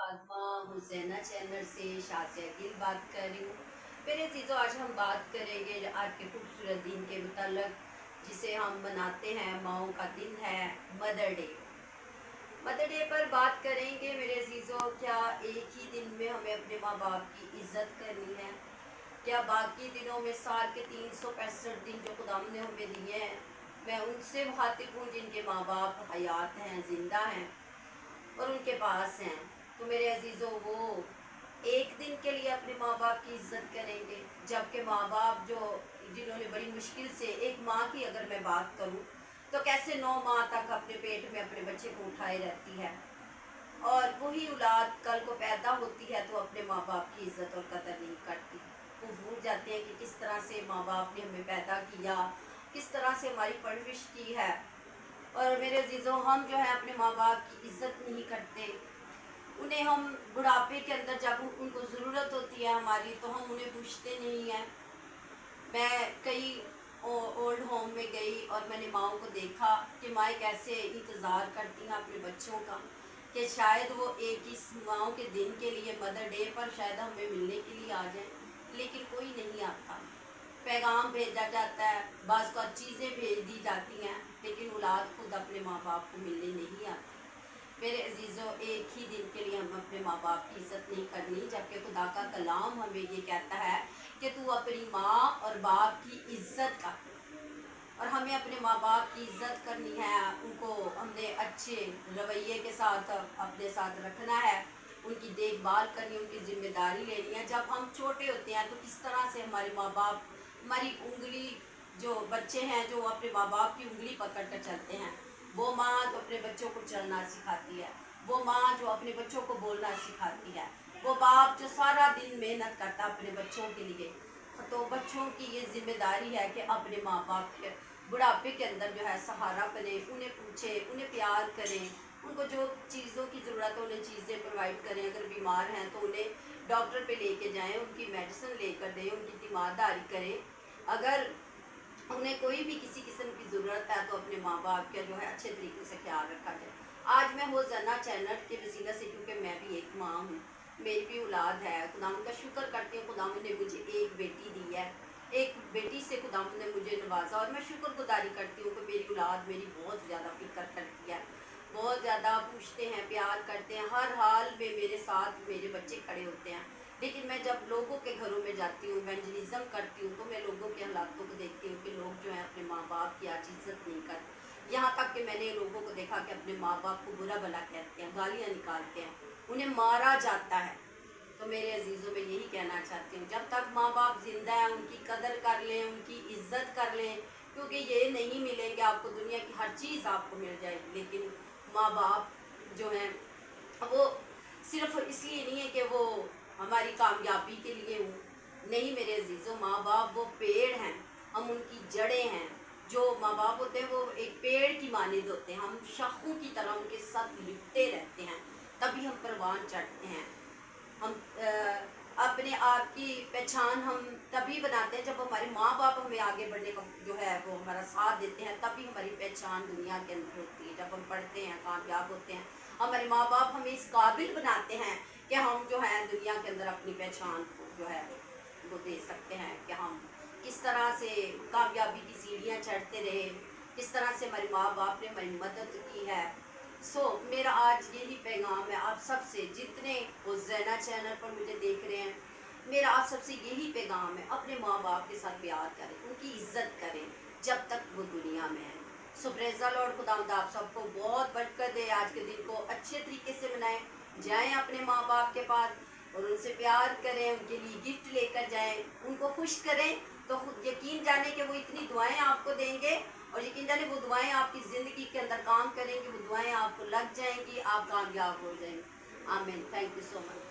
Fatima Husaina channel से शासिया गिल बात कर रही हूँ। मेरे चीज़ों आज हम बात करेंगे आज के खूबसूरत दिन के मुताल्लिक़ जिसे हम मनाते हैं, माओं का दिन है मदर डे। मदर डे पर बात करेंगे मेरे अजीज़ों, क्या एक ही दिन में हमें अपने माँ बाप की इज़्ज़त करनी है? क्या बाकी दिनों में साल के 365 दिन जो खुदा ने हमें दिए हैं, मैं उनसे मुखातिब हूँ जिनके माँ बाप हयात हैं, ज़िंदा हैं और उनके पास हैं। तो मेरे अजीज़ों, वो एक दिन के लिए अपने माँ बाप की इज़्ज़त करेंगे, जबकि माँ बाप जो जिन्होंने बड़ी मुश्किल से, एक माँ की अगर मैं बात करूँ तो कैसे 9 माह तक अपने पेट में अपने बच्चे को उठाए रहती है, और वही औलाद कल को पैदा होती है तो अपने माँ बाप की इज़्ज़त और कदर नहीं करती। वो भूल जाते हैं कि किस तरह से माँ बाप ने हमें पैदा किया, किस तरह से हमारी परवरिश की है। और मेरे अजीज़ों, हम जो है अपने माँ बाप की इज़्ज़त नहीं करते। उन्हें हम बुढ़ापे के अंदर जब उनको ज़रूरत होती है हमारी, तो हम उन्हें पूछते नहीं हैं। मैं कई ओल्ड होम में गई और मैंने माँओं को देखा कि माएँ कैसे इंतज़ार करती हैं अपने बच्चों का, कि शायद वो एक इस माँओं के दिन के लिए, मदर डे पर शायद हमें मिलने के लिए आ जाएं, लेकिन कोई नहीं आता। पैगाम भेजा जाता है, बाज़ का चीज़ें भेज दी जाती हैं, लेकिन औलाद खुद अपने माँ बाप को मिलने नहीं आती। मेरे अजीज़ों, एक ही दिन के लिए हम अपने माँ बाप की इज़्ज़त नहीं करनी, जबकि खुदा का कलाम हमें ये कहता है कि तू अपनी माँ और बाप की इज़्ज़त कर। और हमें अपने माँ बाप की इज़्ज़त करनी है, उनको हमने अच्छे रवैये के साथ अपने साथ रखना है, उनकी देखभाल करनी, उनकी ज़िम्मेदारी लेनी है। जब हम छोटे होते हैं तो किस तरह से हमारे माँ बाप हमारी उंगली, जो बच्चे हैं जो अपने माँ बाप की उंगली पकड़ कर चलते हैं, वो माँ जो अपने बच्चों को चलना सिखाती है, वो माँ जो अपने बच्चों को बोलना सिखाती है, वो बाप जो सारा दिन मेहनत करता है अपने बच्चों के लिए। तो बच्चों की ये जिम्मेदारी है कि अपने माँ बाप के बुढ़ापे के अंदर जो है सहारा बने, उन्हें पूछे, उन्हें प्यार करें, उनको जो चीज़ों की ज़रूरत है उन्हें चीज़ें प्रोवाइड करें। अगर बीमार हैं तो उन्हें डॉक्टर पे लेके जाएं, उनकी मेडिसिन लेकर दें, उनकी तीमारदारी करें। अगर उन्हें कोई भी किसी किस्म की ज़रूरत है तो अपने माँ बाप का जो है अच्छे तरीके से ख्याल रखा जाए। आज मैं होज़ना चैनल के वसीला से, क्योंकि मैं भी एक माँ हूँ, मेरी भी औलाद है, खुदावंद का शुक्र करती हूँ खुदावंद ने मुझे एक बेटी दी है, एक बेटी से खुदावंद ने मुझे नवाजा, और मैं शुक्रगुजारी करती हूँ कि मेरी औलाद मेरी बहुत ज़्यादा फ़िक्र करती है, बहुत ज़्यादा पूछते हैं, प्यार करते हैं, हर हाल में मेरे साथ मेरे बच्चे खड़े होते हैं। लेकिन मैं जब लोगों के घरों में जाती हूँ, इवेंजलिज्म करती हूँ, तो मैं लोगों के हालातों को देखती हूँ कि लोग जो है अपने माँ बाप की आज इज़्ज़त नहीं करते। यहाँ तक कि मैंने लोगों को देखा कि अपने माँ बाप को बुरा भला कहते हैं, गालियाँ निकालते हैं, उन्हें मारा जाता है। तो मेरे अजीज़ों, में यही कहना चाहती हूँ, जब तक माँ बाप ज़िंदा हैं उनकी कदर कर लें, उनकी इज़्ज़त कर लें, क्योंकि ये नहीं मिलेंगे आपको, दुनिया की हर चीज़ आपको मिल जाएगी, लेकिन माँ बाप जो हैं वो सिर्फ इसलिए नहीं है कि वो हमारी कामयाबी के लिए हूँ, नहीं मेरे अजीज़ों, माँ बाप वो पेड़ हैं, हम उनकी जड़ें हैं। जो माँ बाप होते हैं वो एक पेड़ की मानिंद होते हैं, हम शाखों की तरह उनके साथ लिपटे रहते हैं, तभी हम परवान चढ़ते हैं। हम अपने आप की पहचान हम तभी बनाते हैं जब हमारे माँ बाप हमें आगे बढ़ने का जो है वो हमारा साथ देते हैं, तभी हमारी पहचान दुनिया के अंदर होती है। जब हम पढ़ते हैं, कामयाब होते हैं, हमारे माँ बाप हमें इस काबिल बनाते हैं कि हम जो है दुनिया के अंदर अपनी पहचान को जो है वो दे सकते हैं, कि हम किस तरह से कामयाबी की सीढ़ियाँ चढ़ते रहे, किस तरह से हमारे माँ बाप ने हमारी मदद की है। मेरा आज यही पैगाम है आप सबसे, जितने हुसैना चैनल पर मुझे देख रहे हैं, मेरा आप सबसे यही पैगाम है, अपने माँ बाप के साथ प्यार करें, उनकी इज़्ज़त करें जब तक वो दुनिया में है। प्रेज़ द लॉर्ड, खुदावंद आप सबको बहुत बरकत दे, आज के दिन को अच्छे तरीके से मनाएं, जाएं अपने माँ बाप के पास और उनसे प्यार करें, उनके लिए गिफ्ट लेकर जाएं, उनको खुश करें, तो खुद यकीन जाने कि वो इतनी दुआएं आपको देंगे, और यकीन जाने वो दुआएं आपकी ज़िंदगी के अंदर काम करेंगी, वो दुआएं आपको लग जाएंगी, आप कामयाब हो जाएंगे। आमीन। Thank you so much.